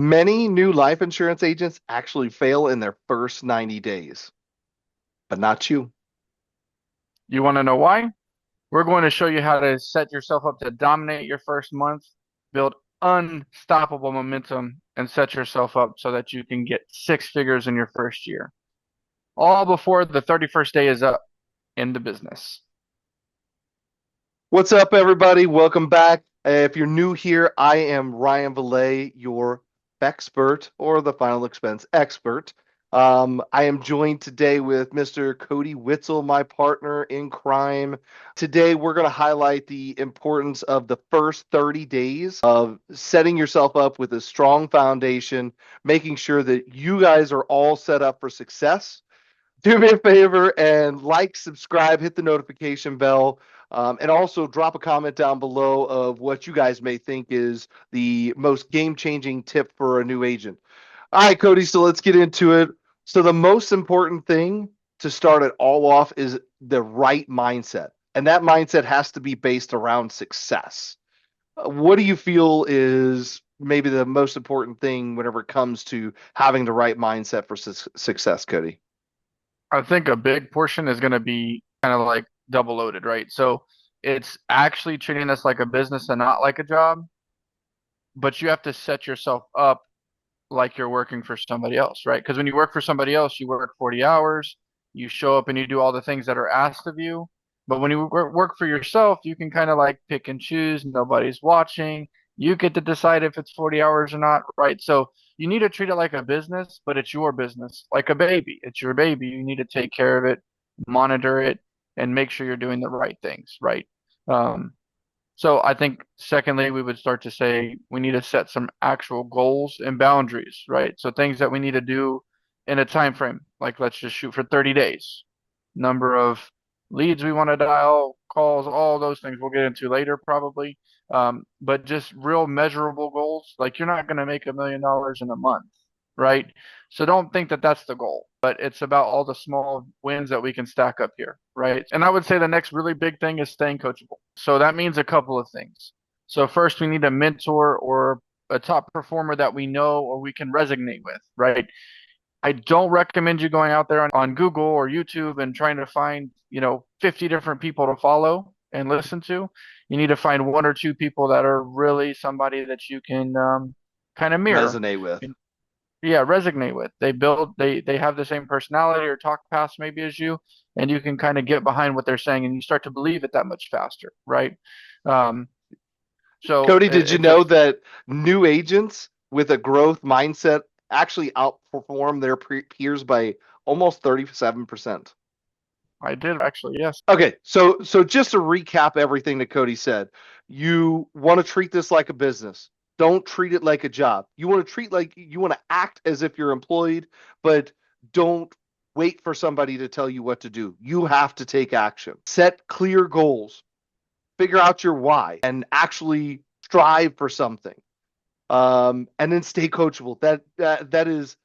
Many new life insurance agents actually fail in their first 90 days, but not you. You want to know why? We're going to show you how to set yourself up to dominate your first month, build unstoppable momentum, and set yourself up so that you can get six figures in your first year. All before the 31st day is up in the business. What's up, everybody? Welcome back. If you're new here, I am Ryan Valet, your expert or the final expense expert. I am joined today with Mr. Cody Witzel, my partner in crime. Today, we're going to highlight the importance of the first 30 days of setting yourself up with a strong foundation, making sure that you guys are all set up for success. Do me a favor and like, subscribe, hit the notification bell, and also drop a comment down below of what you guys may think is the most game-changing tip for a new agent. All right, Cody, so let's get into it. So the most important thing to start it all off is the right mindset, and that mindset has to be based around success. What do you feel is maybe the most important thing whenever it comes to having the right mindset for success, Cody? I think a big portion is going to be kind of like double loaded, right? So it's actually treating this like a business and not like a job, but you have to set yourself up like you're working for somebody else, right? Because when you work for somebody else, you work 40 hours, you show up and you do all the things that are asked of you. But when you work for yourself, you can kind of like pick and choose. Nobody's watching. You get to decide if it's 40 hours or not, right? So you need to treat it like a business, but it's your business, like a baby. It's your baby. You need to take care of it, monitor it, and make sure you're doing the right things, right? Um, so I think secondly, we would start to say we need to set some actual goals and boundaries, right? So things that we need to do in a time frame, like let's just shoot for 30 days. Number of leads we want to dial, calls, all those things we'll get into later probably. But just real measurable goals, like you're not going to make $1 million in a month, right? So don't think that that's the goal, but it's about all the small wins that we can stack up here, right? And I would say the next really big thing is staying coachable. So that means a couple of things. So first, we need a mentor or a top performer that we know or we can resonate with, right? I don't recommend you going out there on Google or YouTube and trying to find, 50 different people to follow and listen to. You need to find one or two people that are really somebody that you can kind of mirror. Resonate with. Yeah, resonate with. They have the same personality or talk past maybe as you, and you can kind of get behind what they're saying and you start to believe it that much faster, right? Um, so Cody, did you it's a know that new agents with a growth mindset actually outperform their peers by almost 37%? I did actually, yes. Okay, so just to recap everything that Cody said, you want to treat this like a business. Don't treat it like a job. You want to act as if you're employed, but don't wait for somebody to tell you what to do. You have to take action. Set clear goals. Figure out your why and actually strive for something. And then stay coachable. That is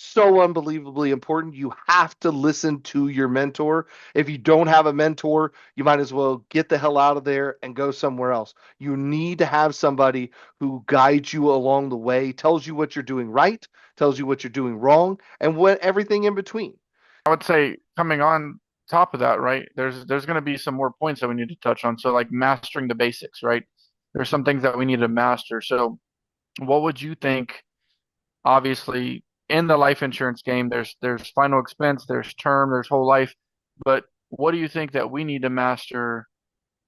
so unbelievably important. You have to listen to your mentor. If you don't have a mentor, you might as well get the hell out of there and go somewhere else. You need to have somebody who guides you along the way, tells you what you're doing right, tells you what you're doing wrong, and what everything in between. I would say coming on top of that, right? There's going to be some more points that we need to touch on. So like mastering the basics, right? There's some things that we need to master. So what would you think? Obviously, in the life insurance game, there's final expense, there's term, there's whole life. But what do you think that we need to master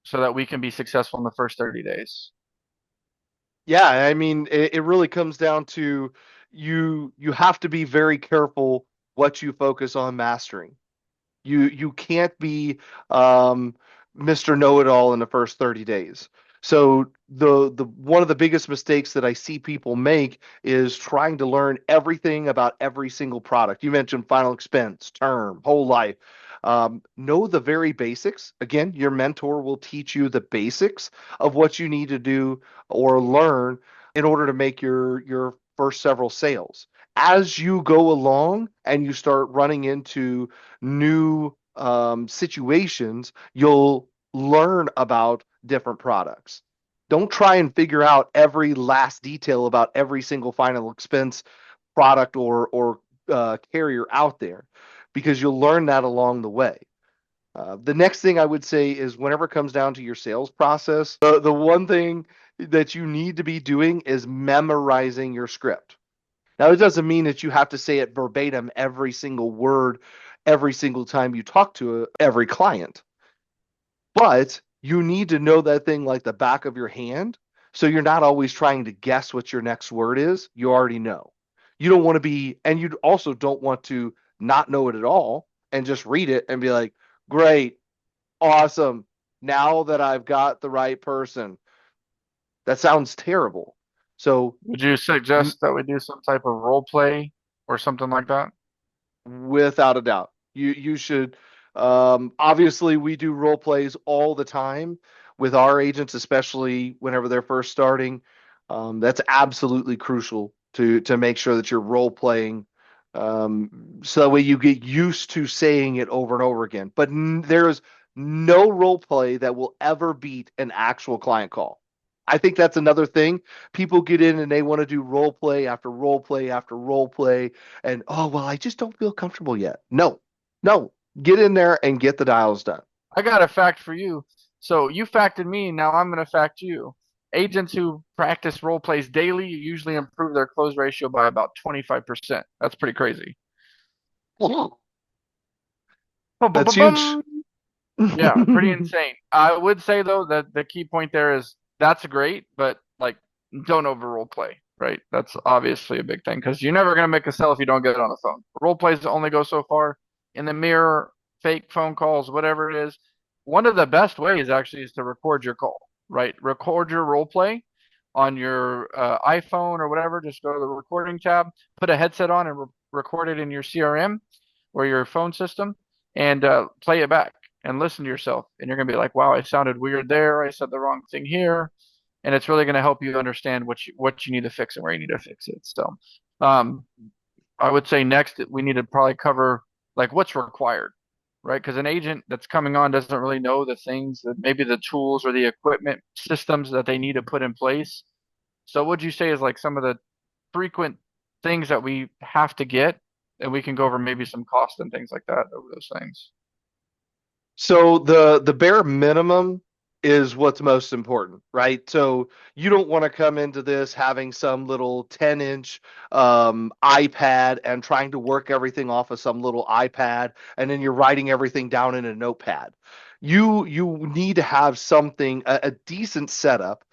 so that we can be successful in the first 30 days? Yeah, I mean, it really comes down to you have to be very careful what you focus on mastering. You can't be Mr. Know-it-all in the first 30 days. So the one of the biggest mistakes that I see people make is trying to learn everything about every single product. You mentioned final expense, term, whole life. Know the very basics. Again, your mentor will teach you the basics of what you need to do or learn in order to make your first several sales. As you go along and you start running into new situations, you'll learn about different products. Don't try and figure out every last detail about every single final expense product or carrier out there, because you'll learn that along the way. The next thing I would say is whenever it comes down to your sales process, the one thing that you need to be doing is memorizing your script. Now, it doesn't mean that you have to say it verbatim every single word every single time you talk to every client, but you need to know that thing like the back of your hand. So you're not always trying to guess what your next word is. You already know. You don't want to be, and you also don't want to not know it at all and just read it and be like, great, awesome. Now that I've got the right person. That sounds terrible. So, Would you suggest that we do some type of role play or something like that? without a doubt, you should. Obviously, we do role plays all the time with our agents, especially whenever they're first starting. That's absolutely crucial to make sure that you're role playing, so that way you get used to saying it over and over again. But there is no role play that will ever beat an actual client call. I think that's another thing. People get in and they want to do role play after role play after role play, and oh well, I just don't feel comfortable yet. No, no, get in there and get the dials done. I got a fact for you. So you facted me, now I'm going to fact you. Agents who practice role plays daily usually improve their close ratio by about 25%. That's pretty crazy. Bum, bum, That's bum, huge. bum. Yeah, pretty insane. I would say though that the key point there is that's great, but like don't over role play, right? That's obviously a big thing because you're never gonna make a sale if you don't get it on the phone. Role plays only go so far. In the mirror, fake phone calls, whatever it is. One of the best ways actually is to record your call, right? Record your role play on your iPhone or whatever. Just go to the recording tab, put a headset on, and record it in your CRM or your phone system, and play it back and listen to yourself. And you're going to be like, wow, I sounded weird there. I said the wrong thing here. And it's really going to help you understand what you need to fix and where you need to fix it. So, um, I would say next we need to probably cover like what's required, right? Because an agent that's coming on doesn't really know the things that maybe the tools or the equipment systems that they need to put in place. So, what would you say is like some of the frequent things that we have to get, and we can go over maybe some cost and things like that over those things. So the bare minimum is what's most important, right? So you don't want to come into this having some little 10-inch iPad and trying to work everything off of some little iPad, and then you're writing everything down in a notepad. You need to have something, a decent setup.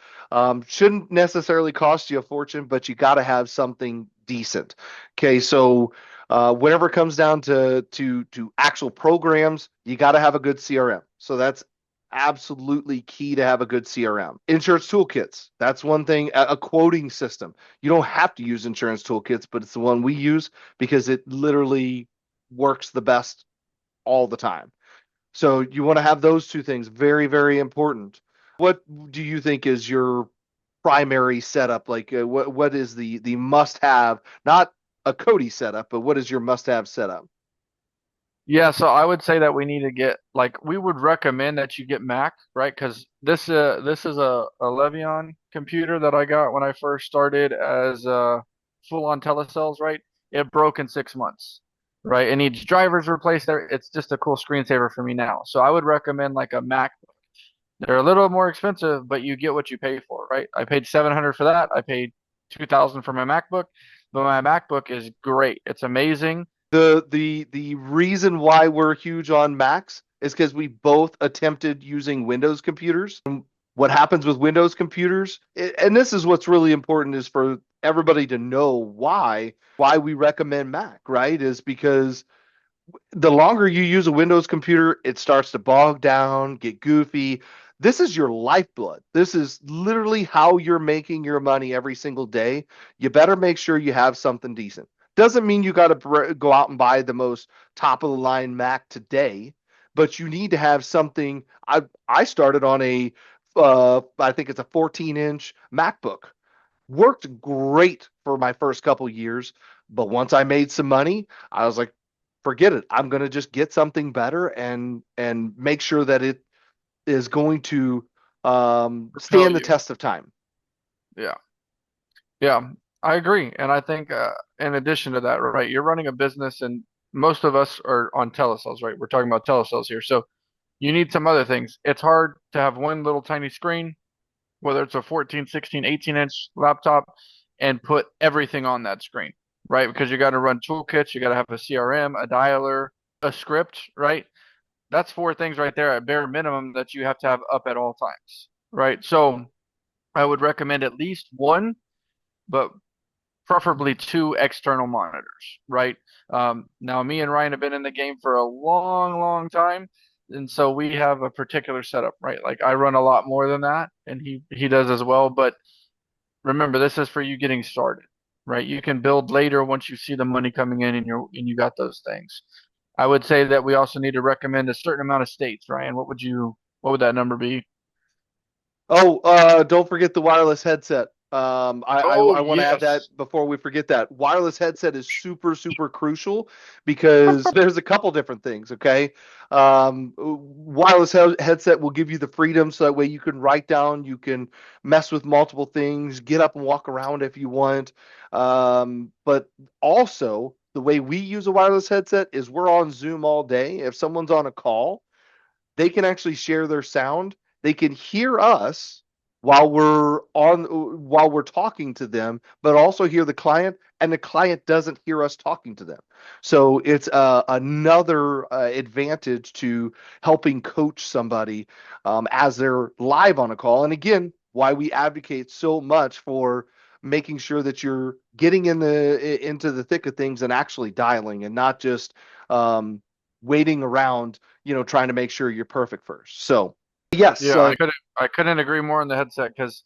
Shouldn't necessarily cost you a fortune, but you got to have something decent. Okay, so whenever it comes down to actual programs, you got to have a good CRM. So that's absolutely key to have a good CRM. Insurance toolkits. That's one thing. A quoting system. You don't have to use insurance toolkits, but it's the one we use because it literally works the best all the time. So you want to have those two things. Very, very important. What do you think is your primary setup? Like, what is the must have? Not a Cody setup, but what is your must have setup? Yeah, so I would say that we need to get like we would recommend that you get Mac, right? Because this is a Levion computer that I got when I first started as full on telesales, right? It broke in 6 months, right? It needs drivers replaced there. It's just a cool screensaver for me now. So I would recommend like a Mac. They're a little more expensive, but you get what you pay for, right? I paid 700 for that. I paid 2,000 for my MacBook, but my MacBook is great. It's amazing. The reason why we're huge on Macs is because we both attempted using Windows computers. And what happens with Windows computers, and this is what's really important, is for everybody to know why we recommend Mac, right? Is because the longer you use a Windows computer, it starts to bog down, get goofy. This is your lifeblood. This is literally how you're making your money every single day. You better make sure you have something decent. Doesn't mean you got to go out and buy the most top of the line Mac today, but you need to have something. I started on a I think it's a 14-inch MacBook. Worked great for my first couple years, but once I made some money, I was like, forget it. I'm going to just get something better and make sure that it is going to Repel stand the you. test of time. Yeah. Yeah. I agree. And I think, in addition to that, right, you're running a business and most of us are on telesales, right? We're talking about telesales here. So you need some other things. It's hard to have one little tiny screen, whether it's a 14, 16, 18-inch laptop, and put everything on that screen, right? Because you got to run toolkits, you got to have a CRM, a dialer, a script, right? That's four things right there at bare minimum that you have to have up at all times, right? So I would recommend at least one, but preferably two external monitors, right? Now, me and Ryan have been in the game for a long, long time, and so we have a particular setup, right? Like I run a lot more than that, and he does as well. But remember, this is for you getting started, right? You can build later once you see the money coming in and you got those things. I would say that we also need to recommend a certain amount of states, Ryan. What would that number be? Oh, don't forget the wireless headset. Oh, I want to add that yes. before we forget that. Wireless headset is super, super crucial because there's a couple different things, okay? Headset will give you the freedom so that way you can write down, you can mess with multiple things, get up and walk around if you want. But also, the way we use a wireless headset is we're on Zoom all day. If someone's on a call, they can actually share their sound. They can hear us while we're talking to them, but also hear the client, and the client doesn't hear us talking to them. So it's another advantage to helping coach somebody as they're live on a call. And again, why we advocate so much for making sure that you're getting into the thick of things and actually dialing and not just um, waiting around, trying to make sure you're perfect first. So, yes, Yeah, I couldn't agree more on the headset because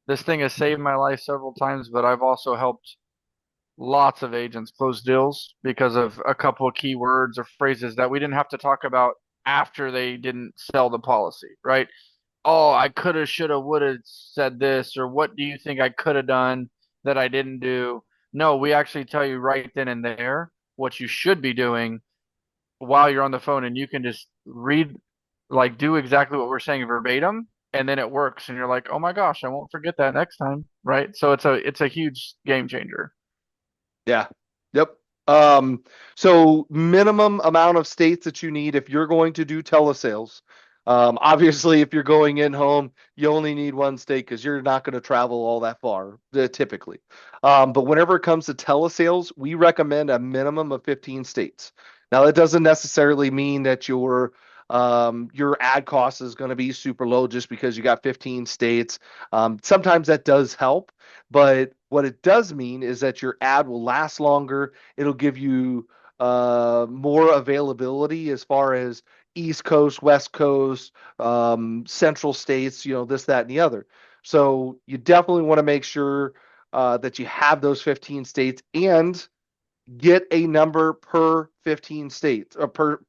this thing has saved my life several times, but I've also helped lots of agents close deals because of a couple of keywords or phrases that we didn't have to talk about after they didn't sell the policy, right? Oh, I coulda, shoulda, woulda said this, or what do you think I could have done that I didn't do? No, we actually tell you right then and there what you should be doing while you're on the phone, and you can just read, like, do exactly what we're saying verbatim, and then it works, and you're like, oh my gosh, I won't forget that next time, right? So it's a huge game changer. yeah. Yep. Um, so minimum amount of states that you need if you're going to do telesales. Obviously, if you're going in home, you only need one state because you're not going to travel all that far, typically. But whenever it comes to telesales, we recommend a minimum of 15 states. Now, that doesn't necessarily mean that your ad cost is going to be super low just because you got 15 states. Sometimes that does help. But what it does mean is that your ad will last longer. It'll give you more availability as far as East Coast, West Coast, Central states, this, that, and the other. So you definitely want to make sure that you have those 15 states and get a number per 15 states, or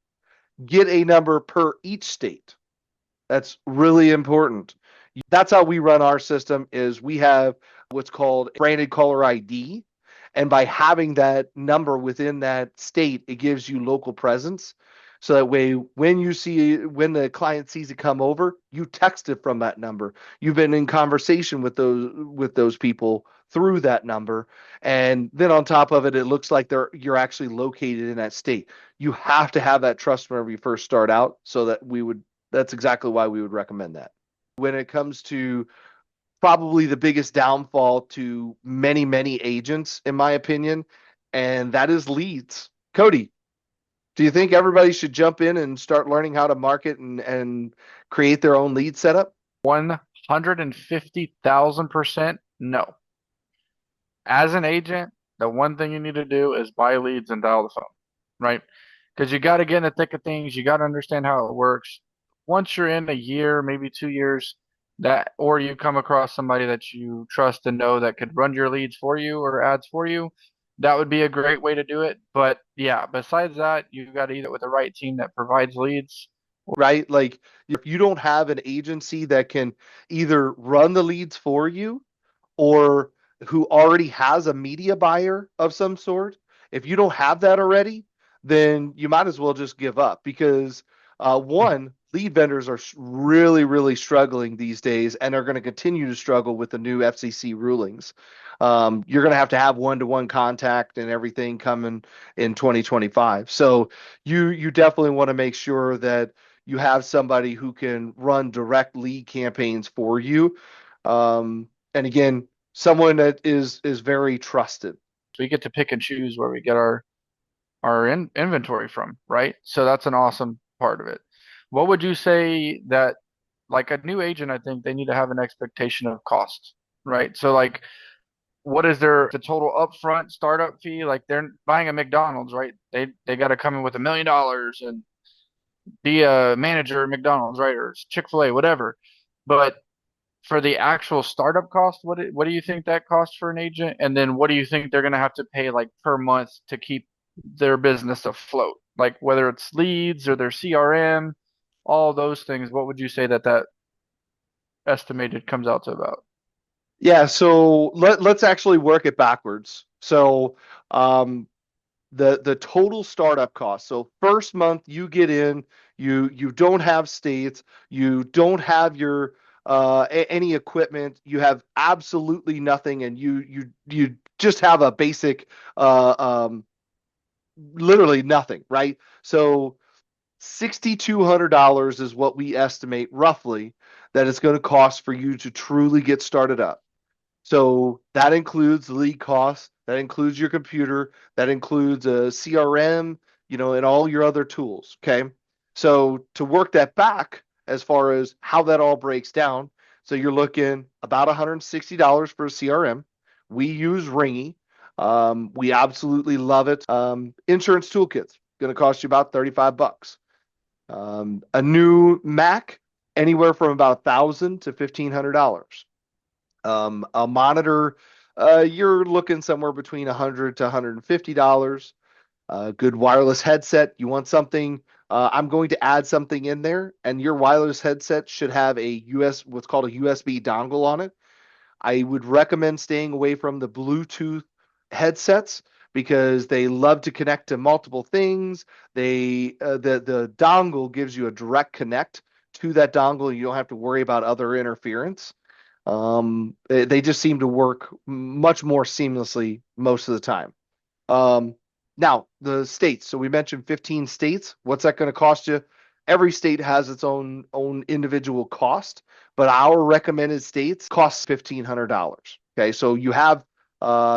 get a number per each state. That's really important. That's how we run our system is we have what's called branded caller ID. And by having that number within that state, it gives you local presence. So that way, when the client sees it come over, you text it from that number. You've been in conversation with those people through that number. And then on top of it, it looks like you're actually located in that state. You have to have that trust whenever you first start out, so that's exactly why we would recommend that. When it comes to probably the biggest downfall to many, many agents, in my opinion, and that is leads. Cody, do you think everybody should jump in and start learning how to market and create their own lead setup? 150,000% no. As an agent, the one thing you need to do is buy leads and dial the phone, right? Because you got to get in the thick of things. You got to understand how it works. Once you're in a year, maybe 2 years, or you come across somebody that you trust and know that could run your leads for you or ads for you, that would be a great way to do it. But yeah, besides that, you got to either with the right team that provides leads. Right? Like if you don't have an agency that can either run the leads for you or who already has a media buyer of some sort, if you don't have that already, then you might as well just give up because one, lead vendors are really, really struggling these days and are going to continue to struggle with the new FCC rulings. You're going to have one-to-one contact and everything coming in 2025. So you definitely want to make sure that you have somebody who can run direct lead campaigns for you. And again, someone that is very trusted. So we get to pick and choose where we get our inventory from, right? So that's an awesome part of it. What would you say that like a new agent, I think they need to have an expectation of cost, right? So like what is the total upfront startup fee? Like they're buying a McDonald's, right? They got to come in with $1 million and be a manager at McDonald's, right? Or Chick-fil-A, whatever. But for the actual startup cost, what do you think that costs for an agent? And then what do you think they're going to have to pay like per month to keep their business afloat? Like whether it's leads or their CRM, all those things, what would you say that estimated comes out to about? Yeah, so let's actually work it backwards. So um, the total startup cost. So first month you get in, you don't have states, you don't have your any equipment, you have absolutely nothing, and you just have a basic literally nothing, right? So $6,200 is what we estimate roughly that it's going to cost for you to truly get started up. So that includes lead costs, that includes your computer, that includes a CRM, and all your other tools. Okay. So to work that back as far as how that all breaks down, so you're looking about $160 for a CRM. We use Ringy. We absolutely love it. Insurance toolkits going to cost you about 35 bucks. A new Mac, anywhere from about 1,000 to $1,500. A monitor, you're looking somewhere between 100 to $150. A good wireless headset, you want something. I'm going to add something in there, and your wireless headset should have what's called a USB dongle on it. I would recommend staying away from the Bluetooth headsets because they love to connect to multiple things. The dongle gives you a direct connect to that dongle. You don't have to worry about other interference. They just seem to work much more seamlessly most of the time. Um, Now the states. So we mentioned 15 states. What's that going to cost you? Every state has its own individual cost, but our recommended states cost $1,500. Okay, so you have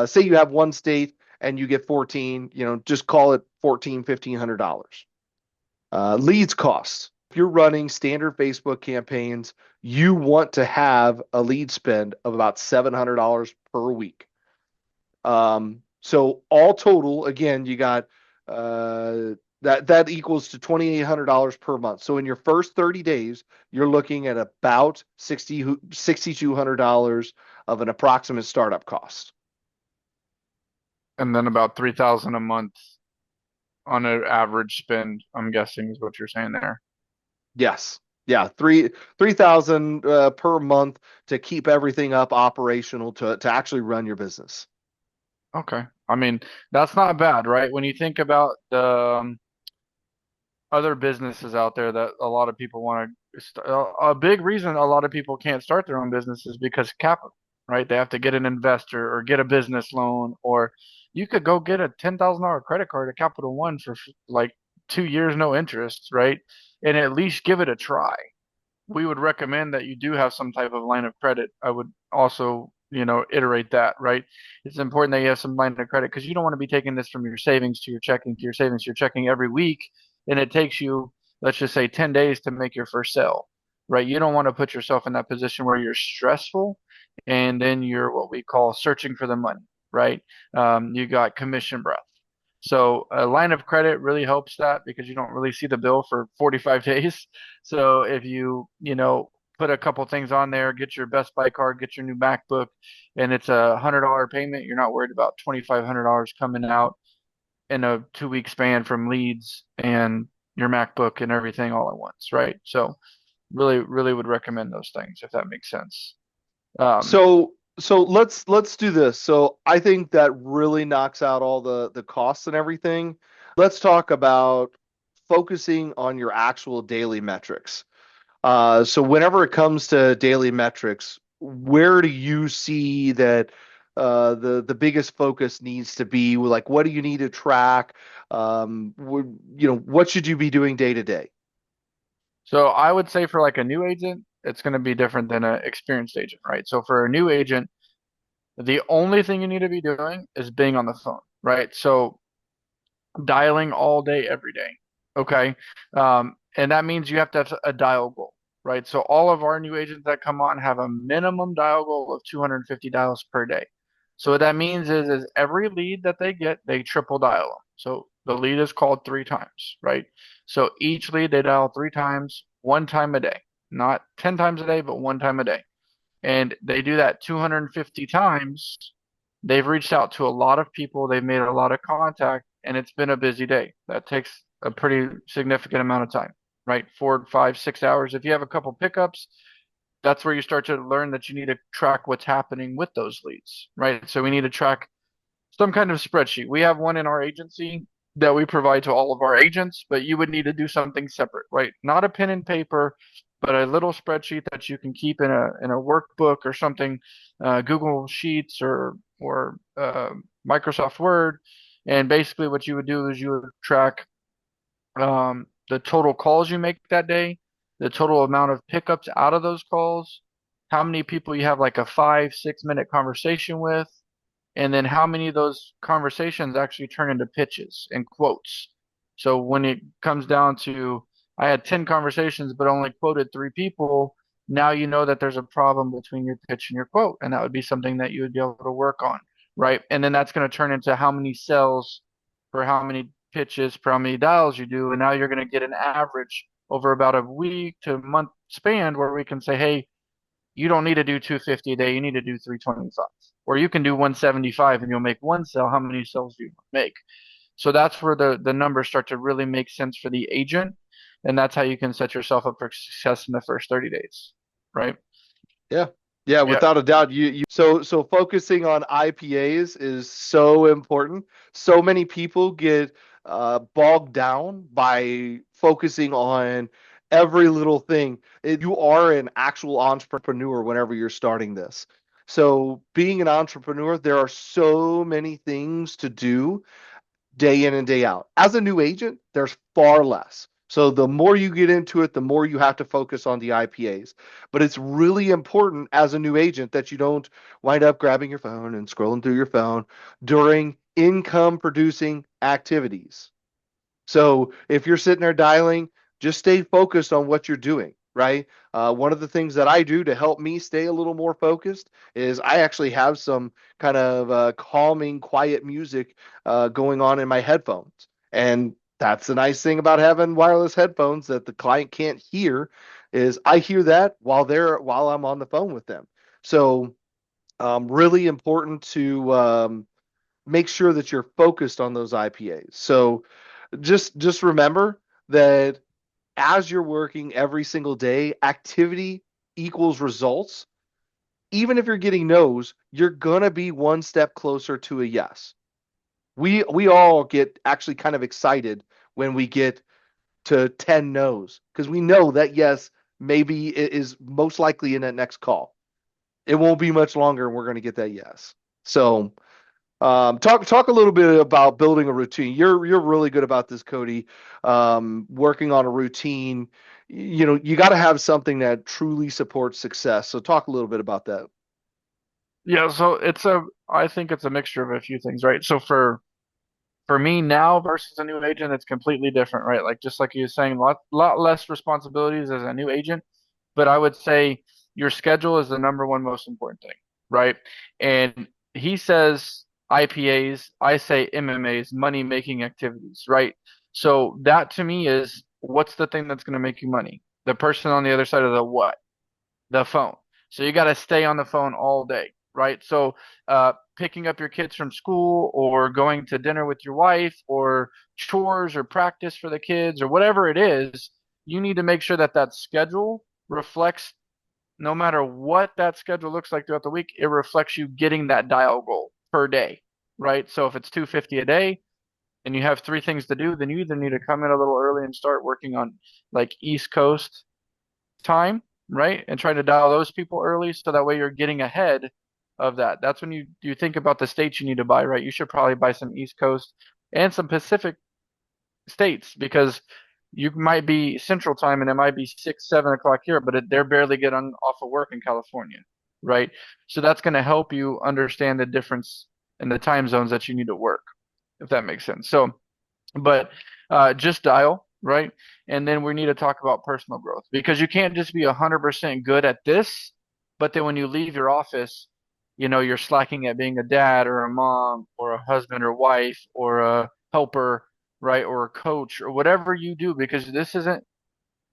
say you have one state and you get 14, just call it 14, $1,500. Leads costs. If you're running standard Facebook campaigns, you want to have a lead spend of about $700 per week. So all total, again, you got that equals to $2,800 per month. So in your first 30 days, you're looking at about $6,200 of an approximate startup cost. And then about 3,000 a month on an average spend, I'm guessing is what you're saying there. Yes. Yeah, 3,000 per month to keep everything up operational to actually run your business. Okay. I mean, that's not bad, right? When you think about the other businesses out there that a lot of people want to, a big reason a lot of people can't start their own business is because capital, right? They have to get an investor or get a business loan, or you could go get a $10,000 credit card at Capital One for like 2 years, no interest, right? And at least give it a try. We would recommend that you do have some type of line of credit. I would also, iterate that, right? It's important that you have some line of credit because you don't want to be taking this from your savings to your checking to your savings to your checking every week, and it takes you, let's just say, 10 days to make your first sale, right? You don't want to put yourself in that position where you're stressful and then you're what we call searching for the money, right? You got commission breath. So a line of credit really helps that because you don't really see the bill for 45 days. So if put a couple things on there, get your Best Buy card, get your new MacBook, and it's $100 payment, you're not worried about $2,500 coming out in a 2 week span from leads and your MacBook and everything all at once, right? So really, really would recommend those things if that makes sense. Um, So let's do this. So I think that really knocks out all the costs and everything. Let's talk about focusing on your actual daily metrics. So whenever it comes to daily metrics, where do you see that the biggest focus needs to be? Like, what do you need to track? What should you be doing day to day? So I would say for like a new agent, it's going to be different than an experienced agent, right? So for a new agent, the only thing you need to be doing is being on the phone, right? So dialing all day, every day. Okay. And that means you have to have a dial goal, right? So all of our new agents that come on have a minimum dial goal of 250 dials per day. So what that means is every lead that they get, they triple dial them. So the lead is called three times, right? So each lead they dial three times, one time a day, not 10 times a day, but one time a day. And they do that 250 times. They've reached out to a lot of people, they've made a lot of contact, and it's been a busy day. That takes a pretty significant amount of time, right? 4, 5, 6 hours. If you have a couple pickups, that's where you start to learn that you need to track what's happening with those leads, right? So we need to track some kind of spreadsheet. We have one in our agency that we provide to all of our agents, but you would need to do something separate, right? Not a pen and paper, but a little spreadsheet that you can keep in a workbook or something, Google Sheets or Microsoft Word. And basically, what you would do is you would track the total calls you make that day, the total amount of pickups out of those calls, how many people you have like a 5, 6 minute conversation with, and then how many of those conversations actually turn into pitches and quotes. So when it comes down to, I had 10 conversations but only quoted three people, now you know that there's a problem between your pitch and your quote, and that would be something that you would be able to work on, right? And then that's going to turn into how many sales for how many pitches per how many dials you do, and now you're going to get an average over about a week to month span where we can say, hey, you don't need to do 250 a day. You need to do 325. Or you can do 175 and you'll make one sale. How many sales do you make? So that's where the numbers start to really make sense for the agent. And that's how you can set yourself up for success in the first 30 days. Right? Yeah. Yeah, Yeah. without a doubt. So focusing on IPAs is so important. So many people get bogged down by focusing on every little thing. You are an actual entrepreneur whenever you're starting this. So being an entrepreneur, there are so many things to do day in and day out. As a new agent, there's far less. So the more you get into it, the more you have to focus on the IPAs. But it's really important as a new agent that you don't wind up grabbing your phone and scrolling through your phone during income producing activities. So if you're sitting there dialing, just stay focused on what you're doing, right? One of the things that I do to help me stay a little more focused is I actually have some kind of calming, quiet music going on in my headphones. And that's the nice thing about having wireless headphones that the client can't hear is I hear that while I'm on the phone with them. So really important to make sure that you're focused on those IPAs. So just remember that as you're working every single day, activity equals results. Even if you're getting no's, you're gonna be one step closer to a yes. We all get actually kind of excited when we get to 10 no's because we know that yes maybe it is most likely in that next call. It won't be much longer and we're going to get that yes. So talk a little bit about building a routine. You're really good about this, Cody. Working on a routine. You got to have something that truly supports success. So talk a little bit about that. Yeah. So I think it's a mixture of a few things, right? So for me now versus a new agent, it's completely different, right? Like just like you were saying, lot less responsibilities as a new agent, but I would say your schedule is the number one most important thing, right? And he says IPAs, I say MMAs, money making activities, right? So that to me is what's the thing that's going to make you money? The person on the other side of the what? The phone. So you got to stay on the phone all day, right? So picking up your kids from school or going to dinner with your wife or chores or practice for the kids or whatever it is, you need to make sure that that schedule reflects, no matter what that schedule looks like throughout the week, it reflects you getting that dial goal per day, right? So if it's 250 a day, and you have three things to do, then you either need to come in a little early and start working on like East Coast time, right? And try to dial those people early so that way you're getting ahead of that. That's when you think about the states you need to buy, right? You should probably buy some East Coast and some Pacific states because you might be Central Time and it might be 6, 7 o'clock here, but they're barely getting off of work in California, right? So that's going to help you understand the difference in the time zones that you need to work, if that makes sense. So, but just dial, right? And then we need to talk about personal growth because you can't just be 100% good at this, but then when you leave your office, you're slacking at being a dad or a mom or a husband or wife or a helper, right? Or a coach or whatever you do because this isn't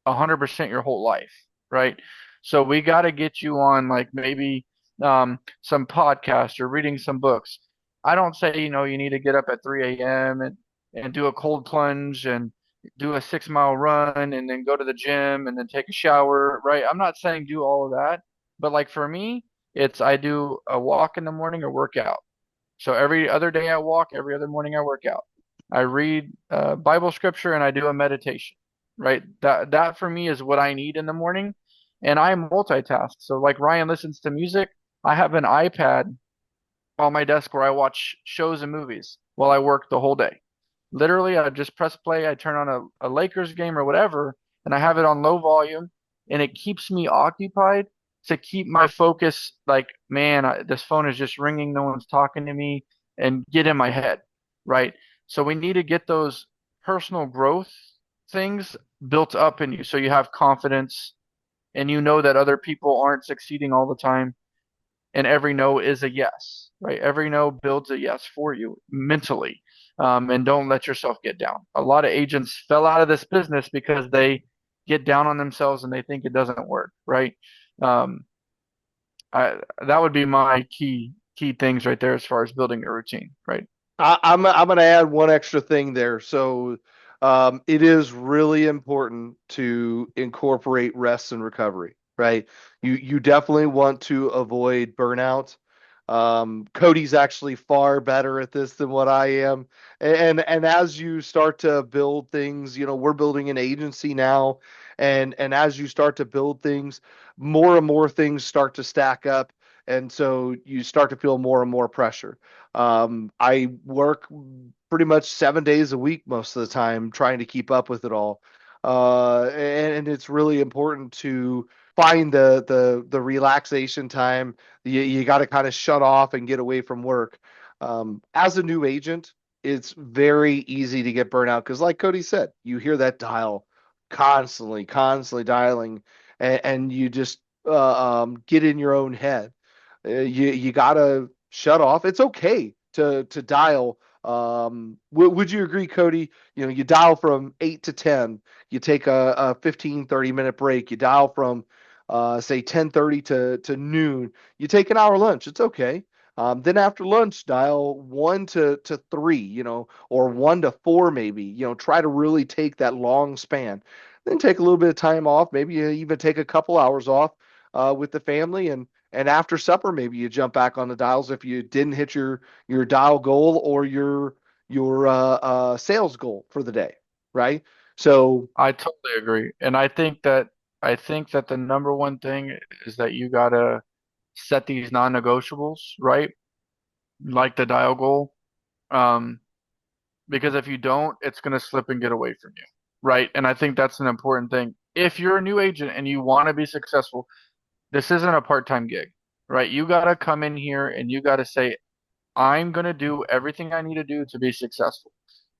100% your whole life, right? So we got to get you on like maybe some podcasts or reading some books. I don't say, you need to get up at 3 a.m. and do a cold plunge and do a 6 mile run and then go to the gym and then take a shower, right? I'm not saying do all of that, but like for me, it's I do a walk in the morning or workout. So every other day I walk, every other morning I work out. I read Bible scripture and I do a meditation, right? That for me is what I need in the morning. And I multitask. So like Ryan listens to music, I have an iPad on my desk where I watch shows and movies while I work the whole day. Literally, I just press play, I turn on a Lakers game or whatever, and I have it on low volume, and it keeps me occupied to keep my focus like, man, this phone is just ringing, no one's talking to me, and get in my head, right? So we need to get those personal growth things built up in you so you have confidence and you know that other people aren't succeeding all the time and every no is a yes, right? Every no builds a yes for you mentally. And don't let yourself get down. A lot of agents fell out of this business because they get down on themselves and they think it doesn't work, right? Um, that would be my key things right there as far as building a routine, right? I'm going to add one extra thing there. So it is really important to incorporate rest and recovery, right? You definitely want to avoid burnout. Cody's actually far better at this than what I am. And as you start to build things, we're building an agency now, and as you start to build things, more and more things start to stack up, and so you start to feel more and more pressure. I work pretty much 7 days a week most of the time trying to keep up with it all. And it's really important to find the relaxation time. You got to kind of shut off and get away from work. As a new agent, it's very easy to get burnt out because, like Cody said, you hear that dial constantly dialing, and you just get in your own head. You gotta shut off. It's okay to dial. Would you agree, Cody? You dial from 8 to 10. You take a 15-30 minute break. You dial from say 10:30 to noon. You take an hour lunch. It's okay. Then after lunch, dial 1 to 3, or 1 to 4 maybe. Try to really take that long span. Then take a little bit of time off. Maybe you even take a couple hours off with the family, and after supper, maybe you jump back on the dials if you didn't hit your dial goal or your sales goal for the day, right? So I totally agree. And I think that the number one thing is that you gotta set these non-negotiables, right? Like the dial goal. Um, because if you don't, it's going to slip and get away from you, right? And I think that's an important thing. If you're a new agent and you want to be successful, this isn't a part-time gig, right? You got to come in here and you got to say, I'm going to do everything I need to do to be successful,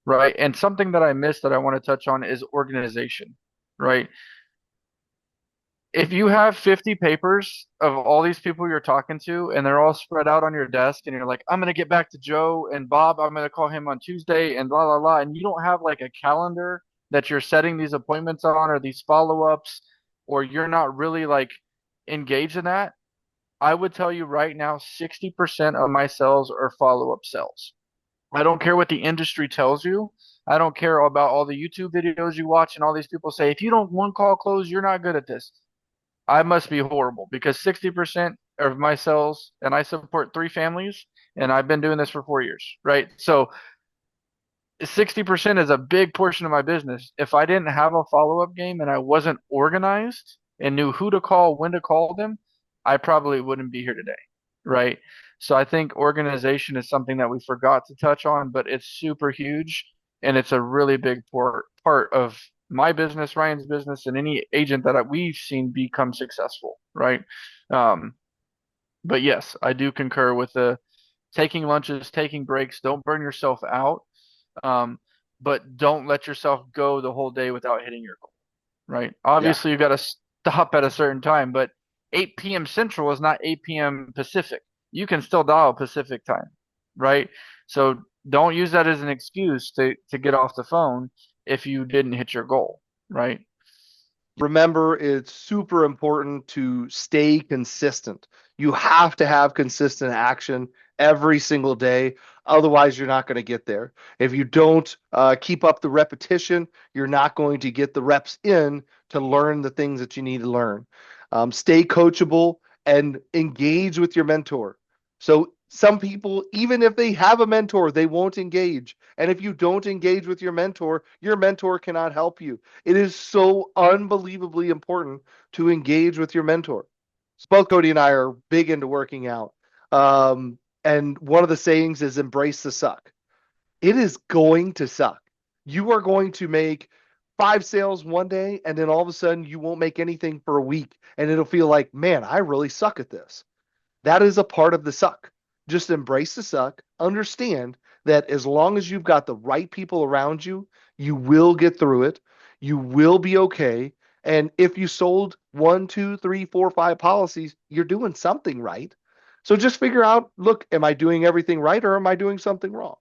right? And something that I missed that I want to touch on is organization, right? If you have 50 papers of all these people you're talking to and they're all spread out on your desk and you're like, I'm going to get back to Joe and Bob, I'm going to call him on Tuesday and blah, blah, blah. And you don't have like a calendar that you're setting these appointments on or these follow-ups, or you're not really like engaged in that. I would tell you right now, 60% of my sales are follow-up sales. I don't care what the industry tells you. I don't care about all the YouTube videos you watch and all these people say, if you don't one call close, you're not good at this. I must be horrible because 60% of my sales, and I support three families, and I've been doing this for 4 years, right? So 60% is a big portion of my business. If I didn't have a follow-up game and I wasn't organized and knew who to call, when to call them, I probably wouldn't be here today, right? So I think organization is something that we forgot to touch on, but it's super huge and it's a really big part of my business, Ryan's business, and any agent that we've seen become successful, right? Um, but yes, I do concur with the taking lunches, taking breaks. Don't burn yourself out, um, but don't let yourself go the whole day without hitting your goal, right? Yeah. Obviously, you got to stop at a certain time, but 8 p.m. Central is not 8 p.m. Pacific. You can still dial Pacific time, right? So don't use that as an excuse to get off the phone if you didn't hit your goal, right? Remember, it's super important to stay consistent. You have to have consistent action every single day. Otherwise, you're not going to get there. If you don't keep up the repetition, you're not going to get the reps in to learn the things that you need to learn. Stay coachable and engage with your mentor. So, some people, even if they have a mentor, they won't engage. And if you don't engage with your mentor cannot help you. It is so unbelievably important to engage with your mentor. Both Cody and I are big into working out. And one of the sayings is embrace the suck. It is going to suck. You are going to make 5 sales one day, and then all of a sudden you won't make anything for a week. And it'll feel like, man, I really suck at this. That is a part of the suck. Just embrace the suck. Understand that as long as you've got the right people around you, you will get through it. You will be okay. And if you sold one, two, three, four, five policies, you're doing something right. So just figure out, look, am I doing everything right or am I doing something wrong?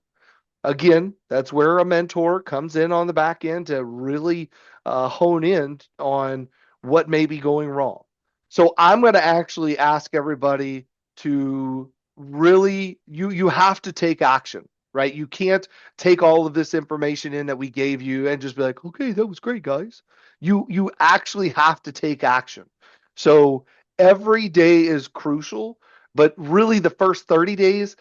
Again, that's where a mentor comes in on the back end to really hone in on what may be going wrong. So I'm going to actually ask everybody to really you have to take action, right? You can't take all of this information in that we gave you and just be like, okay, that was great, guys. You actually have to take action. So every day is crucial, but really the first 30 days,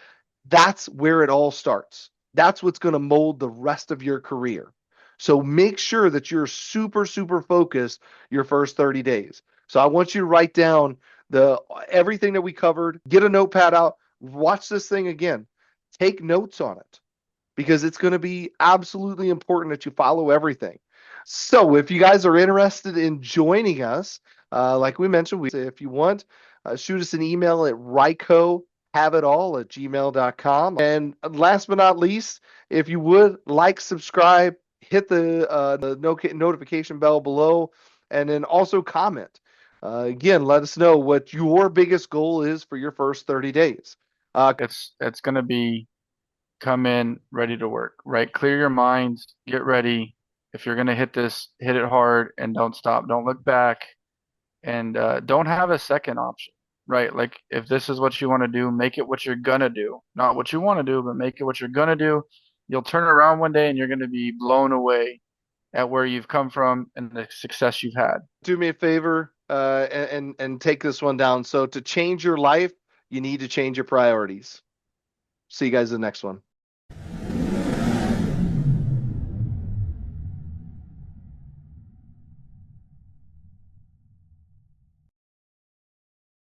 that's where it all starts. That's what's going to mold the rest of your career. So make sure that you're super, super focused your first 30 days. So I want you to write down the everything that we covered, get a notepad out, watch this thing again, take notes on it because it's going to be absolutely important that you follow everything. So if you guys are interested in joining us, like we mentioned, if you want, shoot us an email at rycohaveitall@gmail.com. And last but not least, if you would like, subscribe, hit the notification bell below, and then also comment. Again, let us know what your biggest goal is for your first 30 days. It's gonna be come in ready to work, right? Clear your mind, get ready. If you're gonna hit this, hit it hard and don't stop. Don't look back and don't have a second option, right? Like if this is what you want to do, make it what you're gonna do. Not what you want to do, but make it what you're gonna do. You'll turn around one day and you're gonna be blown away at where you've come from and the success you've had. Do me a favor and take this one down. So to change your life, you need to change your priorities. See you guys in the next one.